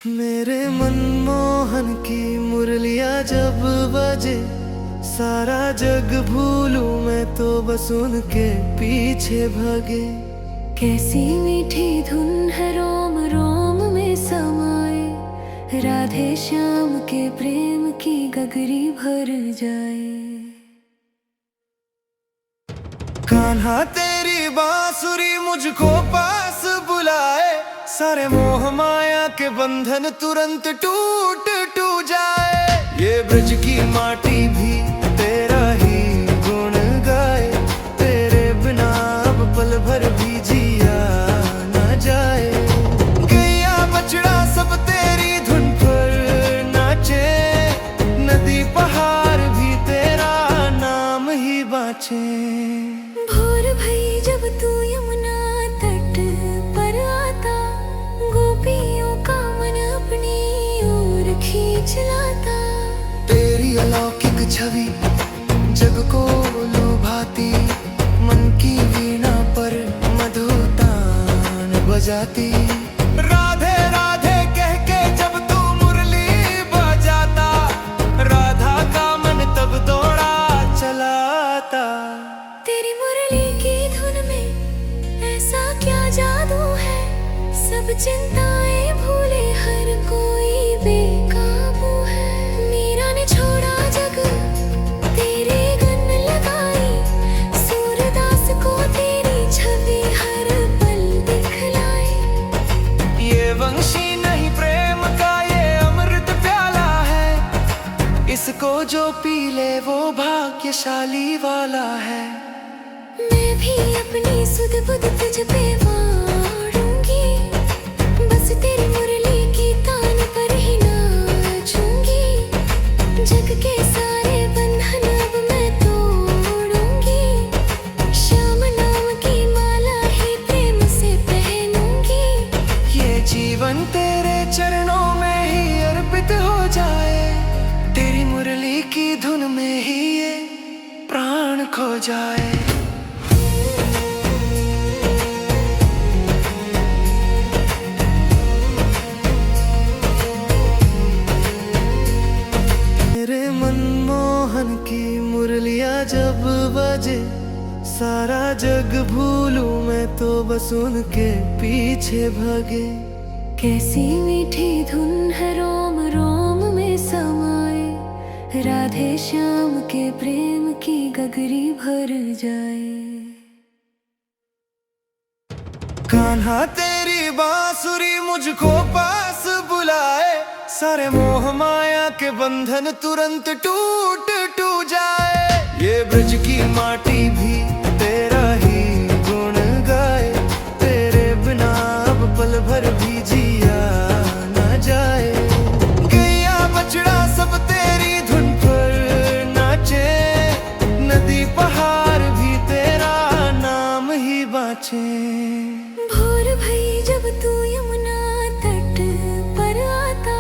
मेरे मनमोहन की मुरलियाँ जब बजे, सारा जग भूलूं मैं तो बस उनके पीछे भागे। कैसी मीठी धुन है रोम रोम में समाए, राधे श्याम के प्रेम की गगरी भर जाए। कान्हा तेरी बांसुरी मुझको पास बुलाए, सारे मोह माया के बंधन तुरंत टूट टूट जाए। ये ब्रज की माटी भी तेरा ही गुण गाए, तेरे बिना अब पल भर भी जिया न जाए। गैया बछड़ा सब तेरी धुन पर नाचे, नदी पहाड़ भी तेरा नाम ही बाँचे। भोर भई जब तू यमुना तट पर आता, गोपियों का मन अपनी ओर खींच लाता। तेरी अलौकिक छवि जग को लुभाती, मन की वीणा पर मधुतान बजाती। राधे राधे कह के जब तू मुरली बजाता, राधा का मन तब दौड़ा चलाता। तेरी मुरली की धुन में ऐसा क्या जादू है, सब चिंताएं भूले हर कोई बेकाबू है। मीरा ने छोड़ा जग तेरे गन लगाई, सूरदास को तेरी छवि हर पल दिखलाई। ये वंशी नहीं प्रेम का ये अमृत प्याला है, इसको जो पी ले वो भाग्यशाली वाला है। मैं भी अपनी सुध बुध तुझ पे वारूंगी, बस तेरी मुरली की तान पर ही नाचूंगी। जग के सारे बंधन अब मैं तोड़ूंगी, श्याम नाम की माला ही प्रेम से पहनूंगी। ये जीवन तेरे चरणों में ही अर्पित हो जाए, तेरी मुरली की धुन में ही ये प्राण खो जाए। मेरे मनमोहन की मुरलियाँ जब बजे, सारा जग भूलूं मैं तो बस उनके पीछे भागे। कैसी मीठी धुन है रोम रोम में समाए, राधे श्याम के प्रेम की गगरी भर जाए। कान्हा तेरी बांसुरी मुझको पास बुलाए, सारे मोह माया के बंधन तुरंत टूट टूट जाए। ये ब्रज की माटी भी तेरा ही गुण गाए, तेरे बिना अब पल भर भी जिया न जाए। गैया बछड़ा सब तेरी धुन पर नाचे, नदी पहाड़ भी तेरा नाम ही बाँचे। भोर भई जब तू यमुना तट पर आता,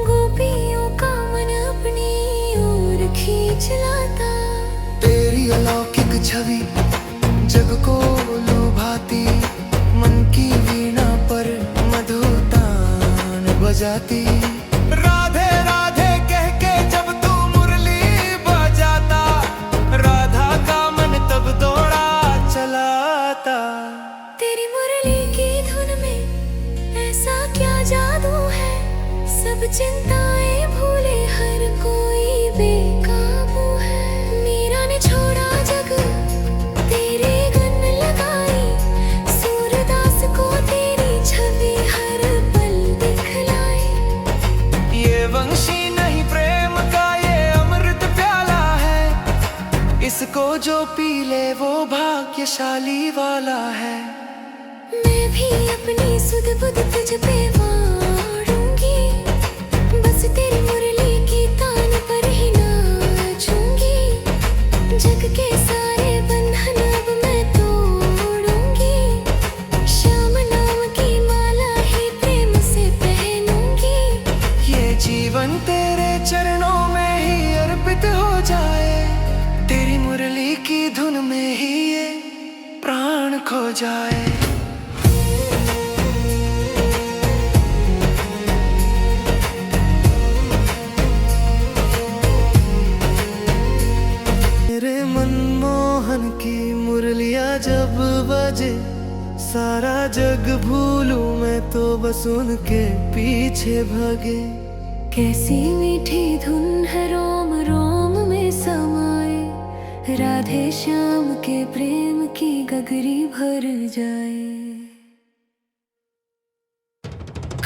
गोपियों का मन अपनी ओर खींच लाता। तेरी अलौकिक छवि जग को लुभाती, मन की वीणा पर मधुतान बजाती। राधे राधे कह के जब तू मुरली बजाता, राधा का मन तब दौड़ा चलाता। तेरी मुरली की धुन में ऐसा क्या जादू है, सब चिंताएं भूले हर कोई बेकाबू है। मीरा ने छोड़ा जग तेरे गन लगाई, सूरदास को तेरी छवि हर पल दिखलाई। ये वंशी नहीं प्रेम का ये अमृत प्याला है, इसको जो पी ले वो भाग्यशाली वाला है। मैं भी अपनी सुध बुध तुझ पे वारूंगी, बस तेरी मुरली की तान पर ही नाचूंगी। जग के सारे बंधन अब मैं तोड़ूंगी, श्याम नाम की माला ही प्रेम से पहनूंगी। ये जीवन तेरे चरणों में ही अर्पित हो जाए, तेरी मुरली की धुन में ही ये प्राण खो जाए। जग भूलूं मैं तो बस उनके पीछे भागे। कैसी मीठी धुन है रोम रोम में समाए, राधे श्याम के प्रेम की गगरी भर जाए।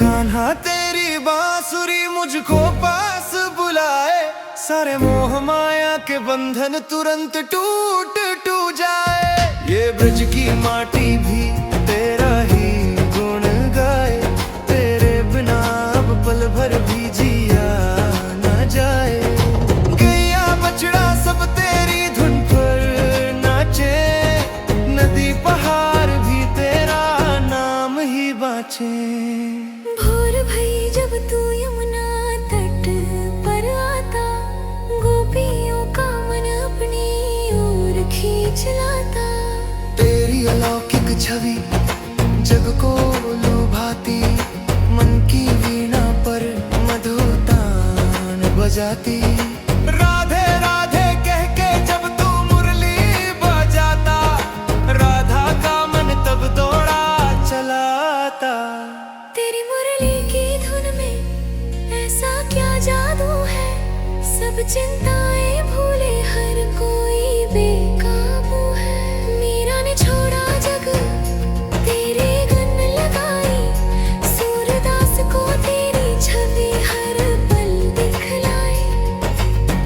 कान्हा तेरी बांसुरी मुझको पास बुलाए, सारे मोह माया के बंधन तुरंत टूट टूट जाए। ये ब्रज की माटी भी तेरा ही गुण गाए, तेरे बिना अब पल भर भी जिया न जाए। गैया बछड़ा सब तेरी धुन पर नाचे, नदी पहाड़ भी तेरा नाम ही बाँचे। भोर भई जब तू यमुना तट पर आता, गोपियों का मन अपनी ओर खींच लाता। तेरी अलौकिक छवि जग को लुभाती, मन की वीणा पर मधुतान बजाती। राधे राधे कह के जब तू मुरली बजाता, राधा का मन तब दौड़ा चलाता। तेरी मुरली की धुन में ऐसा क्या जादू है, सब चिंताएं भूले हर कोई बेकाबू है। मीरा ने छोड़ा जग तेरे गन लगाई, सूरदास को तेरी छवि हर पल दिखलाई।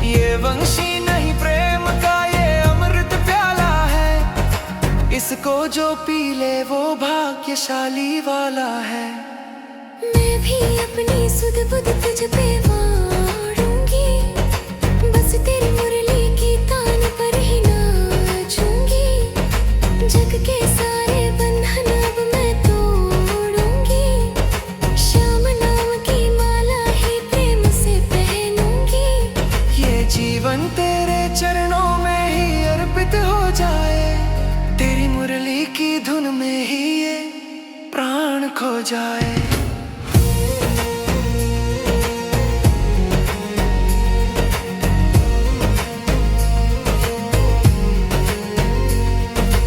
ये वंशी नहीं प्रेम का ये अमृत प्याला है, इसको जो पी ले वो भाग्यशाली वाला है। मैं भी अपनी सुध बुध तुझ पे वारूंगी, बस तेरी मुरली की तान पर ही नाचूंगी। जग के सारे बंधन अब मैं तोड़ूंगी, श्याम नाम की माला ही प्रेम से पहनूंगी। ये जीवन तेरे चरणों में ही अर्पित हो जाए, तेरी मुरली की धुन में ही ये प्राण खो जाए।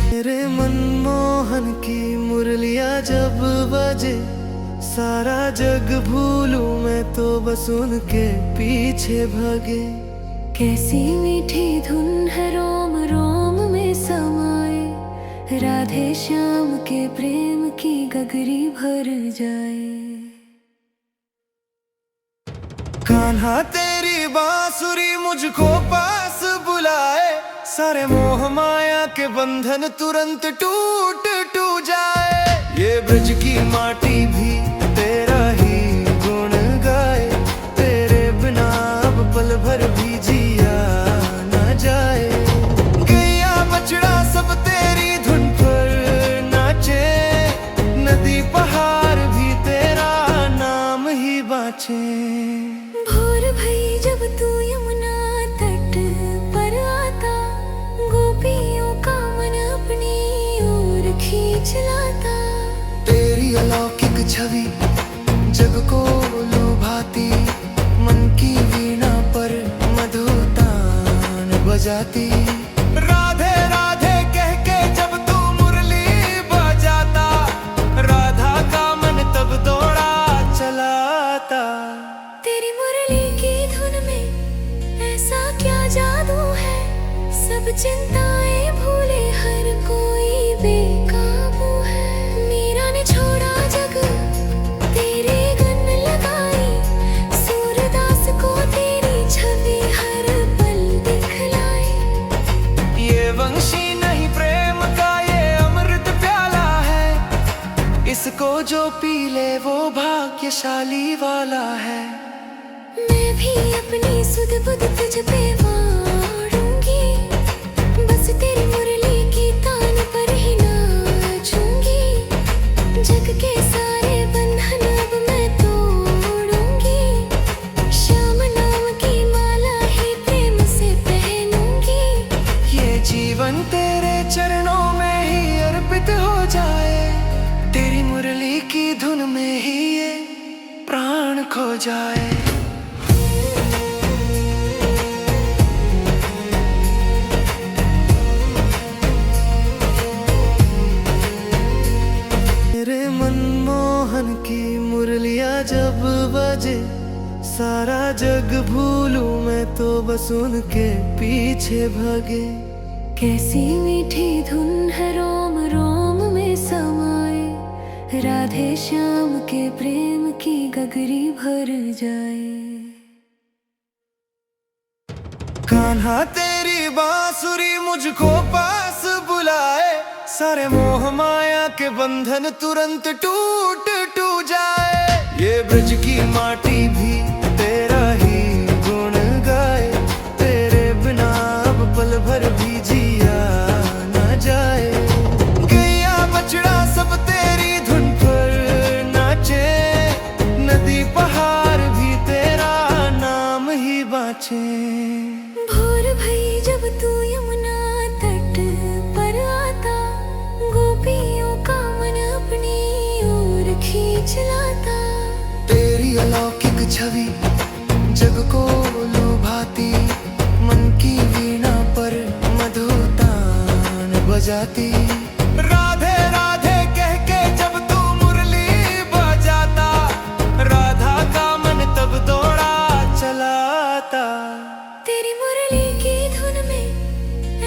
मेरे मनमोहन की मुरलियाँ जब बजे, सारा जग भूलूं मैं तो बस उनके पीछे भागे। कैसी मीठी धुन है रोम रोम में समाए, राधे श्याम के प्रेम की गगरी भर जाए। कान्हा तेरी बांसुरी मुझको पास बुलाए, सारे मोह माया के बंधन तुरंत टूट टूट जाए। ये ब्रज की माटी भी तेरा ही गुण गाए, तेरे बिना अब पल भर भी जिया न जाए। गैया बछड़ा सब तेरी धुन पर नाचे, नदी पहाड़ भी तेरा नाम ही बाँचे। भोर भई जब तू यमुना तट पर आता, गोपियों का मन अपनी ओर खींच लाता। तेरी अलौकिक छवि जग को लुभाती, मन की वीणा पर मधुतान बजाती। राधे राधे कह के जब तू मुरली बजाता, राधा का मन तब दौड़ा चलाता। तेरी मुरली की धुन में ऐसा क्या जादू है, सब चिंताएं भूले हर कोई बेकाबू है। मीरा ने छोड़ा जग तेरे गन लगाई, सूरदास को तेरी छवि हर पल दिखलाई। ये वंशी नहीं प्रेम का ये अमृत प्याला है, इसको जो पी ले वो भाग्यशाली वाला है। मैं भी अपनी सुध बुध तुझ पे वारूंगी, बस तेरी मुरली की तान पर ही नाचूंगी। जग के सारे बंधन अब मैं तोड़ूंगी, श्याम नाम की माला ही प्रेम से पहनूंगी। ये जीवन तेरे चरणों में ही अर्पित हो जाए, तेरी मुरली की धुन में ही ये प्राण खो जाए। मुरलियाँ जब बजे सारा जग भूलूं मैं तो बस उनके पीछे भागे। कैसी मीठी धुन है रोम रोम में समाए, राधे श्याम के प्रेम की गगरी भर जाए। कान्हा तेरी बांसुरी मुझको पास बुलाए, सारे मोह माया के बंधन तुरंत टूट टूट जाए। ये ब्रज की माटी भी तेरा ही गुण गाए, तेरे बिना अब पल भर भी जिया न जाए। गैया बछड़ा सब तेरी धुन पर नाचे, नदी पहाड़ भी तेरा नाम ही बाँचे। भोर भई जब तू यमुना तट पर आता, गोपियों का मन अपनी ओर खींच लाता। तेरी अलौकिक छवि जग को लुभाती, मन की वीणा पर मधुतान बजाती। राधे राधे कह के जब तू मुरली बजाता, राधा का मन तब दौड़ा चलाता। तेरी मुरली की धुन में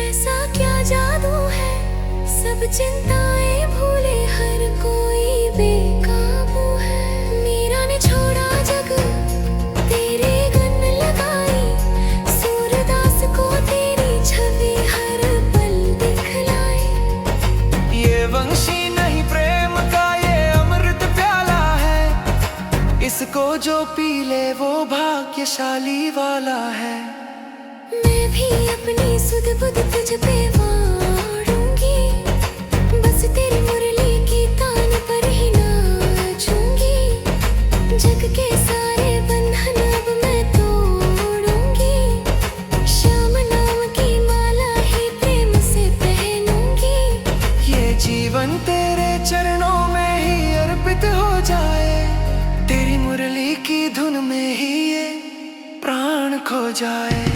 ऐसा क्या जादू है, सब चिंताएं भूले हर कोई बेकाबू है। मीरा ने छोड़ा जग तेरे गन लगाई, सूरदास को तेरी छवि हर पल दिखलाई। ये वंशी नहीं प्रेम का ये अमृत प्याला है, इसको जो पी ले वो भाग्यशाली वाला है। मैं भी अपनी सुध बुध तुझ पे वारूंगी, बस तेरी मुरली की तान पर ही नाचूंगी। जग के सारे बंधन अब मैं तोड़ूंगी, श्याम नाम की माला ही प्रेम से पहनूंगी। ये जीवन तेरे चरणों में ही अर्पित हो जाए, तेरी मुरली की धुन में ही ये प्राण खो जाए।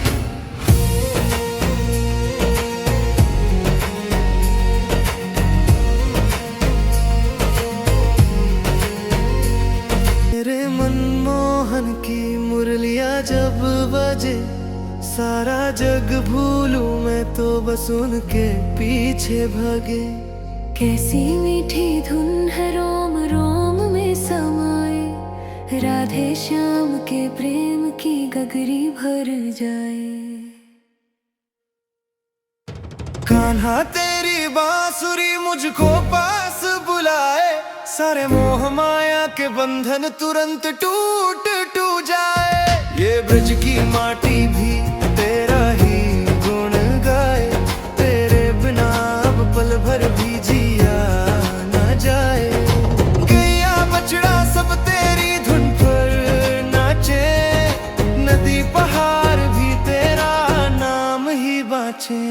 मेरे मनमोहन की मुरलियाँ जब बजे सारा जग भूलूं मैं तो बस उनके पीछे भागे। कैसी मीठी धुन है रोम रोम में समाए, राधे श्याम के प्रेम की गगरी भर जाए। कान्हा तेरी बांसुरी मुझको पास बुलाए, सारे मोह माया के बंधन तुरंत टूट टूट जाए। ये ब्रज की माटी भी तेरा ही गुण गाए, तेरे बिना अब पल भर भी जिया न जाए। गैया बछड़ा सब तेरी धुन पर नाचे, नदी पहाड़ भी तेरा नाम ही बाँचे।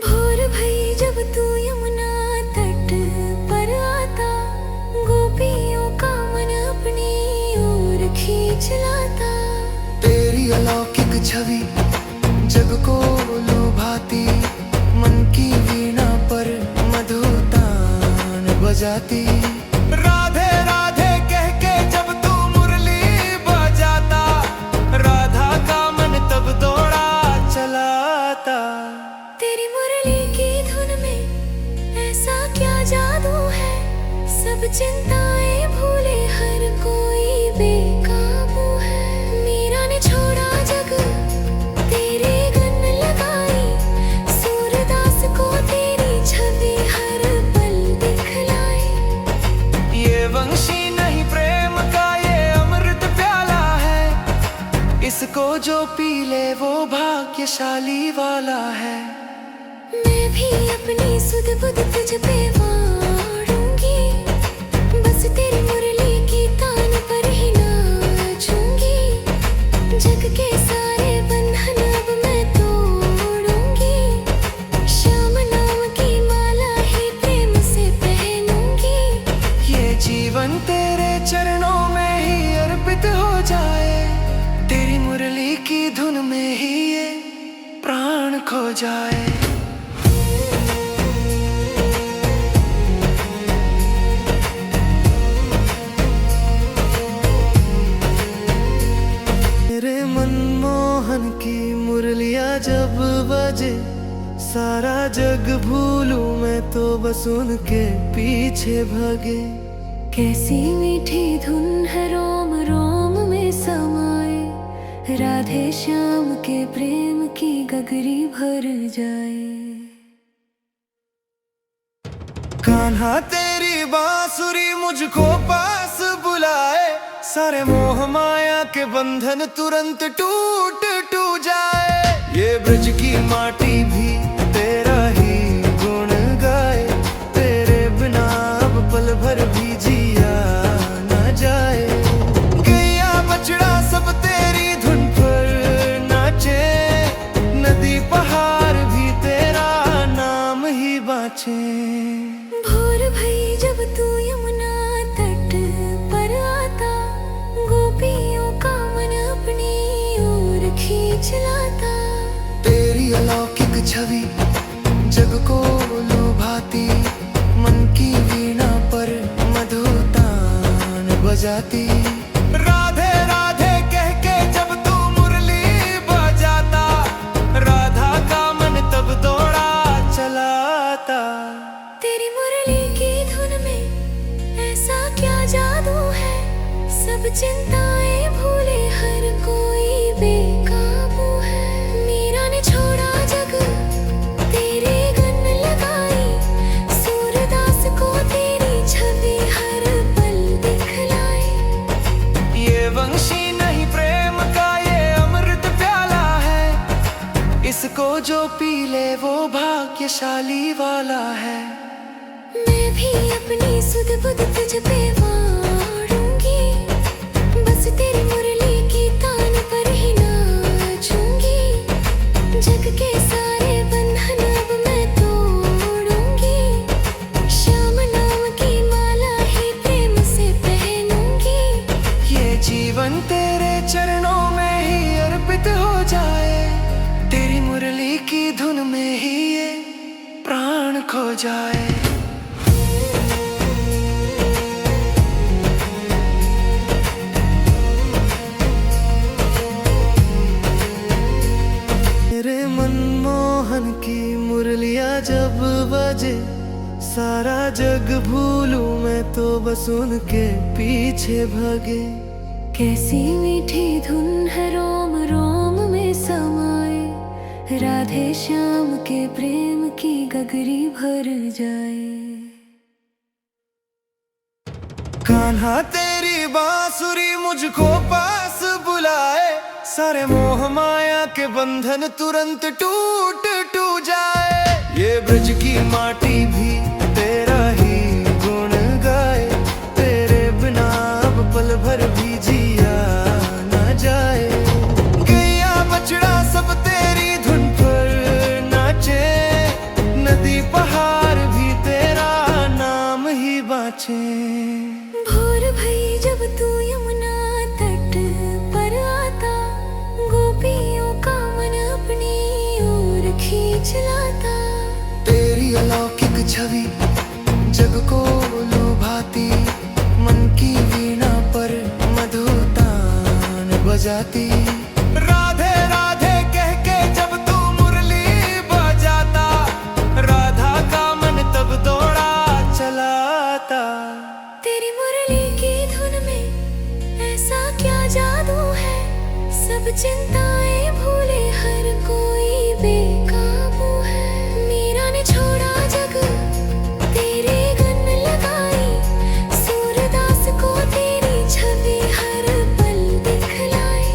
भोर भई जब तू यमुना तट पर आता, गोपियों का मन अपनी ओर खींच लाता। तेरी अलौकिक छवि जग को लुभाती, मन की वीणा पर मधुतान बजाती। राधे राधे कह के जब तू मुरली बजाता, राधा का मन तब दौड़ा चलाता। तेरी मुरली की धुन में ऐसा क्या जादू है, सब चिंताएं भूले हर कोई बेकाबू है। मीरा ने छोड़ा जग तेरे गन लगाई, सूरदास को तेरी छवि हर पल दिखलाई। ये वंशी नहीं प्रेम का ये अमृत प्याला है, इसको जो पी ले वो भाग्यशाली वाला है। मैं भी अपनी सुध बुध तुझ पे वारूंगी, बस तेरी मुरली की तान पर ही नाचूंगी। जग के सारे बंधन अब मैं तोड़ूंगी, श्याम नाम की माला ही प्रेम से पहनूंगी। ये जीवन तेरे चरणों में ही अर्पित हो जाए, तेरी मुरली की धुन में ही ये प्राण खो जाए। सारा जग भूलूं मैं तो बस उनके पीछे भागे। कैसी मीठी धुन है रोम रोम में समाए, राधे श्याम के प्रेम की गगरी भर जाए। कान्हा तेरी बांसुरी मुझको पास बुलाए, सारे मोह माया के बंधन तुरंत टूट टूट जाए। ये ब्रज की माटी भी तेरा ही गुण गाए, तेरे बिना अब पल भर भी जिया न जाए। गैया बछड़ा सब तेरी धुन पर नाचे, नदी पहाड़ भी तेरा नाम ही बाँचे। भोर भई जब तू यमुना तट पर आता, गोपियों का मन अपनी ओर खींच लाता। तेरी अलौकिक छवि जग को लुभाती, मन की वीणा पर मधुतान बजाती। राधे राधे कह के जब तू मुरली बजाता, राधा का मन तब दौड़ा चलाता। तेरी मुरली की धुन में ऐसा क्या जादू है, सब चिंताएं भूले हर कोई बेकाबू है। मीरा ने छोड़ा जग तेरे गन लगाई, सूरदास को तेरी छवि हर पल दिखलाई। ये वंशी नहीं प्रेम का ये अमृत प्याला है, इसको जो पी ले वो भाग्यशाली वाला है। मैं भी अपनी सुध बुध तुझ पे वारूंगी, बस तेरी मुरली की तान पर ही नाचूंगी। जग के सारे बंधन अब मैं तोड़ूंगी, श्याम नाम की माला ही प्रेम से पहनूंगी। ये जीवन तेरे चरणों में ही अर्पित हो जाए, तेरी मुरली की धुन में ही ये प्राण खो जाए। मेरे मनमोहन की मुरलियाँ जब बजे, सारा जग भूलूं मैं तो बस उनके पीछे भागे। कैसी मीठी धुन है रोम रोम में समाए, राधे श्याम के प्रेम की गगरी भर जाए। कान्हा तेरी बांसुरी मुझको पास बुलाए, सारे मोह माया के बंधन तुरंत टूट टूट जाए। ये ब्रज की माटी भी तेरा ही गुण गाए, तेरे बिना अब पल भर भी जिया न जाए। गैया बछड़ा सब तेरी धुन पर नाचे, नदी पहाड़ भी तेरा नाम ही बाँचे। भोर भई जब तू यमुना तट पर आता, गोपियों का मन अपनी ओर खींच लाता। तेरी अलौकिक छवि जग को लुभाती, मन की वीणा पर मधुतान बजाती। राधे राधे कह के जब तू मुरली बजाता, राधा का मन तब दौड़ा चलाता। तेरी मुरली की धुन में ऐसा क्या जादू है, सब चिंताएं भूले हर कोई बेकाबू है। मीरा ने छोड़ा जग तेरे गन लगाई, सूरदास को तेरी छवि हर पल दिखलाई।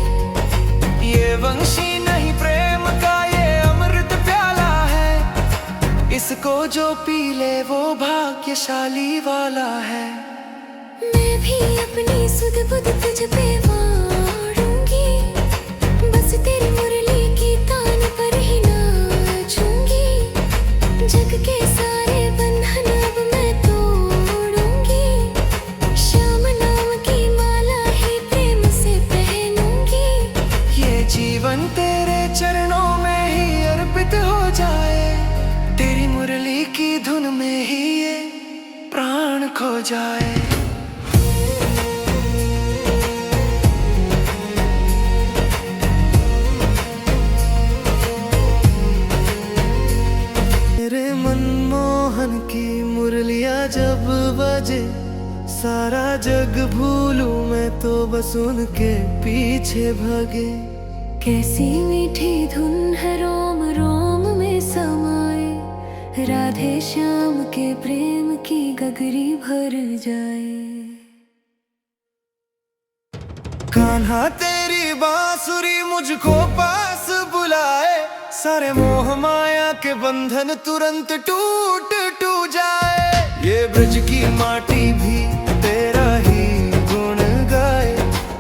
ये वंशी नहीं प्रेम का ये अमृत प्याला है, इसको जो पी ले वो भाग्यशाली वाला है। मैं भी अपनी सुध बुध तुझ पे वारूंगी, बस तेरी मुरली की तान पर ही नाचूंगी। जग के सारे बंधन अब मैं तोड़ूंगी, श्याम नाम की माला ही प्रेम से पहनूंगी। ये जीवन तेरे चरणों में ही अर्पित हो जाए, तेरी मुरली की धुन में ही ये प्राण खो जाए। जग भूलूं मैं तो बस उनके पीछे भागे। कैसी मीठी धुन है रोम रोम में समाए, राधे श्याम के प्रेम की गगरी भर जाए। कान्हा तेरी बांसुरी मुझको पास बुलाए, सारे मोह माया के बंधन तुरंत टूट टूट जाए। ये ब्रज की माटी भी तेरा ही गुण गाए,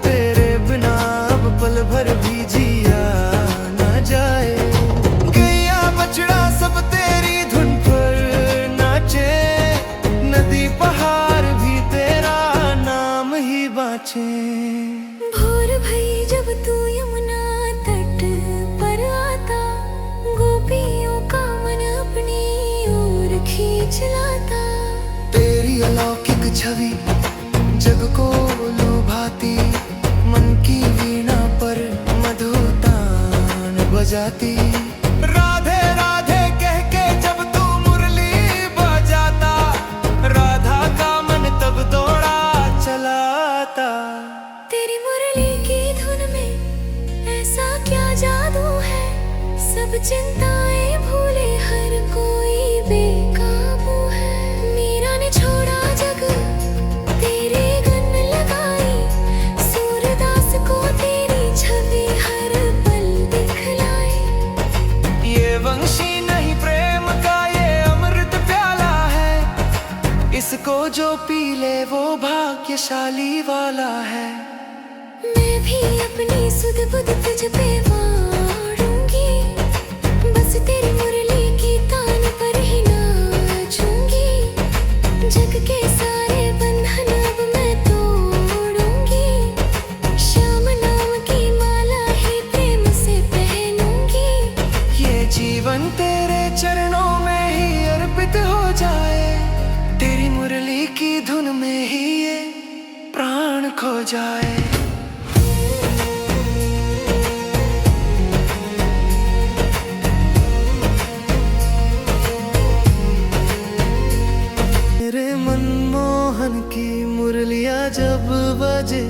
तेरे बिना अब पल भर भी जिया न जाए। गैया बछड़ा सब तेरी धुन पर नाचे, नदी पहाड़ भी तेरा नाम ही बाँचे। भोर भई जब तू यमुना तट पर आता, गोपियों का मन अपनी ओर खींच लाता। तेरी अलौकिक छवि जग को लुभाती, मन की वीणा पर मधुतान बजाती। राधे राधे कह के जब तू मुरली बजाता, राधा का मन तब दौड़ा चलाता। तेरी मुरली की धुन में ऐसा क्या जादू है, सब चिंताएं भूले हर कोई बेकाबू है। मीरा ने छोड़ा जग तेरे गन लगाई, सूरदास को तेरी छवि हर पल दिखलाई। ये वंशी नहीं प्रेम का ये अमृत प्याला है, इसको जो पी ले वो भाग्यशाली वाला है। मैं भी अपनी सुध बुध तुझ पे वारूंगी, बस तेरी मुरली की तान पर ही नाचूंगी। जग के सारे बंधन अब मैं तोड़ूंगी, श्याम नाम की माला ही प्रेम से पहनूंगी। ये जीवन तेरे चरणों में ही अर्पित हो जाए, तेरी मुरली की धुन में ही ये प्राण खो जाए। मेरे मनमोहन की मुरलियाँ जब बजे,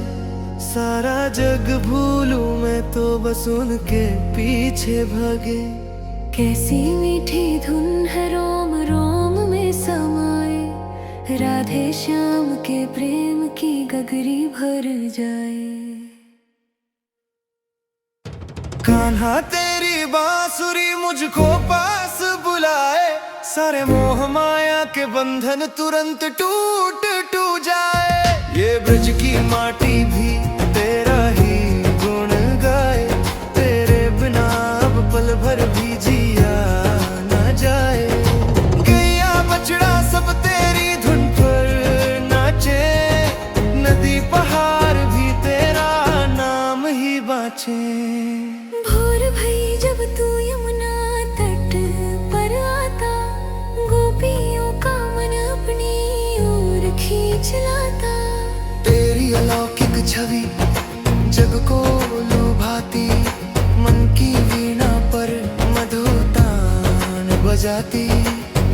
सारा जग भूलूं मैं तो बस उनके पीछे भागे। कैसी मीठी धुन है रोम रोम में समाए, राधे श्याम के प्रेम की गगरी भर जाए। कान्हा तेरी बांसुरी मुझको पास बुलाए, सारे मोह माया के बंधन तुरंत टूट टूट जाए। ये ब्रज की माटी भी तेरा ही गुण गाए, तेरे बिना अब पल भर भी जिया न जाए। गैया बछड़ा सब तेरी धुन पर नाचे, नदी पहाड़ भी तेरा नाम ही बाँचे। भोर भई जब तू यमुना तट पर आता, गोपियों का मन अपनी ओर खींच लाता। तेरी अलौकिक छवि जग को लुभाती, मन की वीणा पर मधुतान बजाती।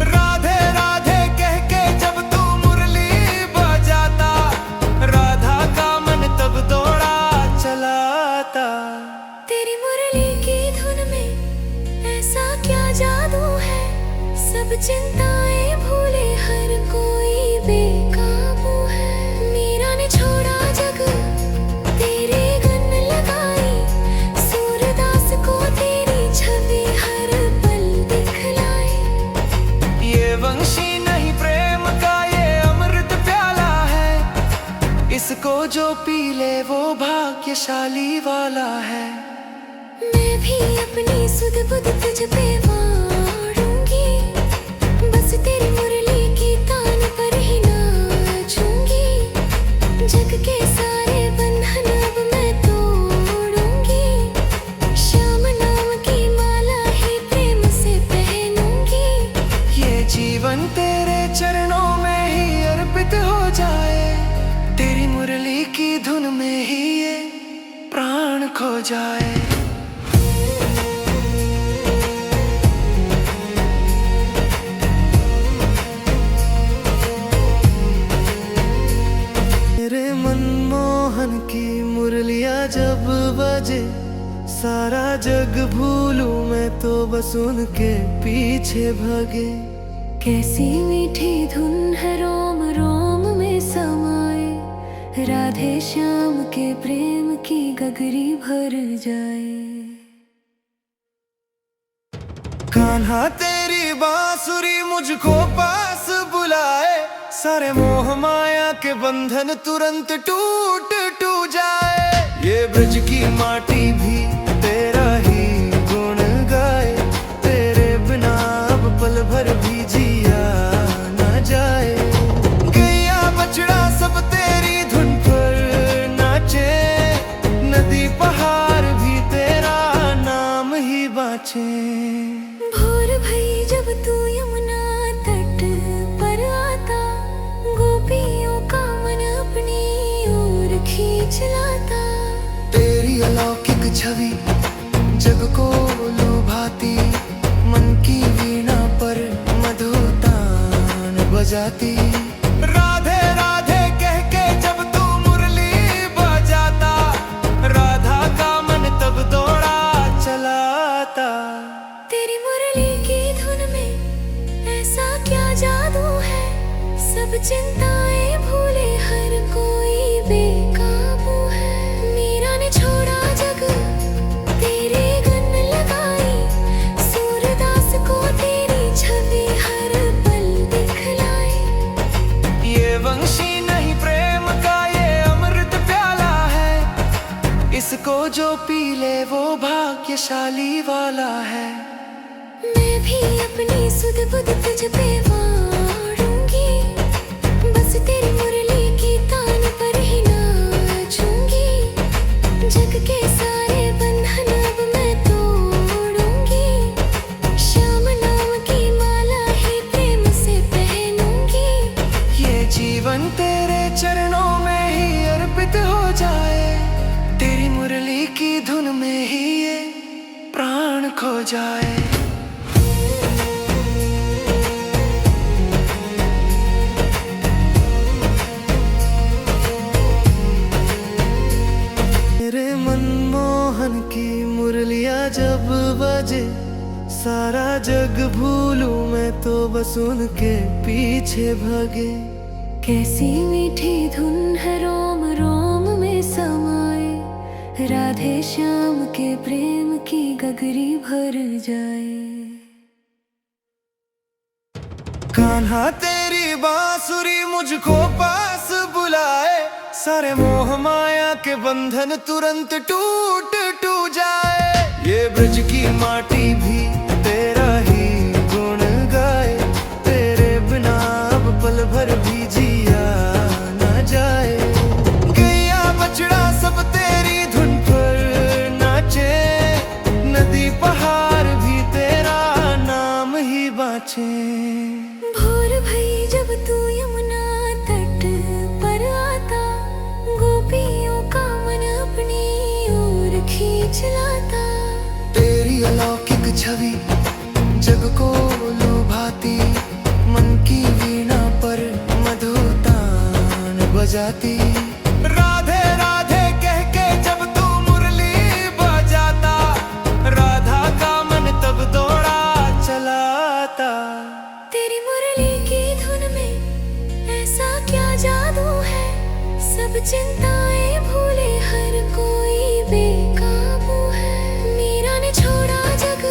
राधे राधे कह के जब तू मुरली बजाता, राधा का मन तब दौड़ा चलाता। तेरी मुरली की धुन में ऐसा क्या जादू है, सब चिंताएं भूले हर कोई बेकाबू है। मीरा ने छोड़ा जग तेरे गन लगाई, सूरदास को तेरी छवि हर पल दिखलाई। ये वंशी नहीं प्रेम का ये अमृत प्याला है, इसको जो पी ले वो भाग्यशाली वाला है। मैं भी अपनी सुध बुध तुझ पे वारूंगी, बस तेरी मुरली की तान पर ही नाचूंगी। जग के सारे बंधन अब मैं तोड़ूंगी, श्याम नाम की माला ही प्रेम से पहनूंगी। ये जीवन तेरे चरणों में ही अर्पित हो जाए, तेरी मुरली की धुन में ही ये प्राण खो जाए। मुरलियाँ जब बजे सारा जग भूलूं मैं तो बस उनके पीछे भागे। कैसी मीठी धुन है रोम रोम में समाए, राधे श्याम के प्रेम की गगरी भर जाए। कान्हा तेरी बांसुरी मुझको पास बुलाए, सारे मोह माया के बंधन तुरंत टूट टूट जाए। ये ब्रज की माटी भी तेरा ही गुण गाए, तेरे बिना अब पल भर भी जिया न जाए। गैया बछड़ा सब तेरी धुन पर नाचे, नदी पहाड़ भी तेरा नाम ही बाँचे। भोर भई जब तू यमुना तट पर आता, गोपियों का मन अपनी ओर खींच लाता। तेरी अलौकिक छवि जग को लुभाती, मन की वीणा पर मधुतान बजाती। राधे राधे कह के जब तू मुरली बजाता, राधा का मन तब दौड़ा चलाता। तेरी मुरली की धुन में ऐसा क्या जादू है, सब चिंताएं भूले हर कोई बेकाबू है। मीरा ने छोड़ा जग तेरे गन लगाई, सूरदास को तेरी छवि हर पल दिखलाई। ये वंशी नहीं प्रेम का ये अमृत प्याला है, इसको जो पी ले वो भाग्यशाली वाला है। मैं भी अपनी सुध बुध तुझ पे वारूंगी, बस तेरी मुरली की तान पर ही नाचूंगी। जग के सारे बंधन अब मैं तोड़ूंगी, श्याम नाम की माला ही प्रेम से पहनूंगी। ये जीवन तेरे चरणों में ही अर्पित हो जाए, तेरी मुरली की धुन में ही ये प्राण खो जाए। मेरे मनमोहन की मुरलियाँ जब बजे सारा जग भूलूं मैं तो बस उनके पीछे भागे। कैसी मीठी धुन है रोम रोम में समाए, राधे श्याम के प्रेम की गगरी भर जाए। कान्हा तेरी बांसुरी मुझको पास बुलाए, सारे मोह माया के बंधन तुरंत टूट टूट जाए। ये ब्रज की माटी भी तेरा ही गुण गाए, तेरे बिना अब पल भर भी जिया न जाए। गैया बछड़ा सब तेरी धुन पर नाचे, नदी पहाड़ भी तेरा नाम ही बाँचे। भोर भई जब तू यमुना तट पर आता, गोपियों का मन अपनी ओर खींच लाता। तेरी अलौकिक छवि जग को लुभाती, मन की वीणा पर मधुतान बजाती। राधे राधे कह के जब तू मुरली बजाता, राधा का मन तब दौड़ा चलाता। तेरी मुरली की धुन में ऐसा क्या जादू है, सब चिंताएं भूले हर कोई बेकाबू है। मीरा ने छोड़ा जग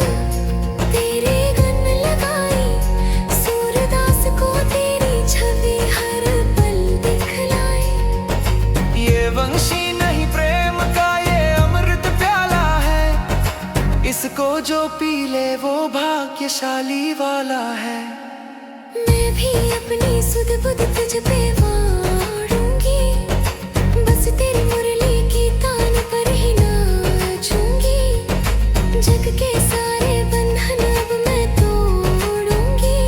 तेरे गन लगाई, सूरदास को तेरी छवि हर पल दिखलाई। ये वंशी नहीं प्रेम का ये अमृत प्याला है, इसको जो पी ले वो भाग्यशाली वाला है। मैं भी अपनी सुध बुध तुझ पे वारूंगी, बस तेरी मुरली की तान पर ही नाचूंगी। जग के सारे बंधन अब मैं तोड़ूंगी,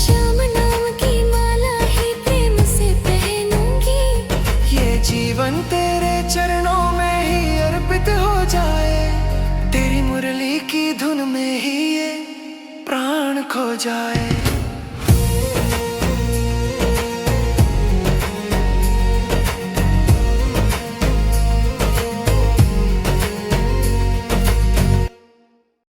श्याम नाम की माला ही प्रेम से पहनूंगी। ये जीवन तेरे चरणों में ही अर्पित हो जाए, तेरी मुरली की धुन में ही ये प्राण खो जाए।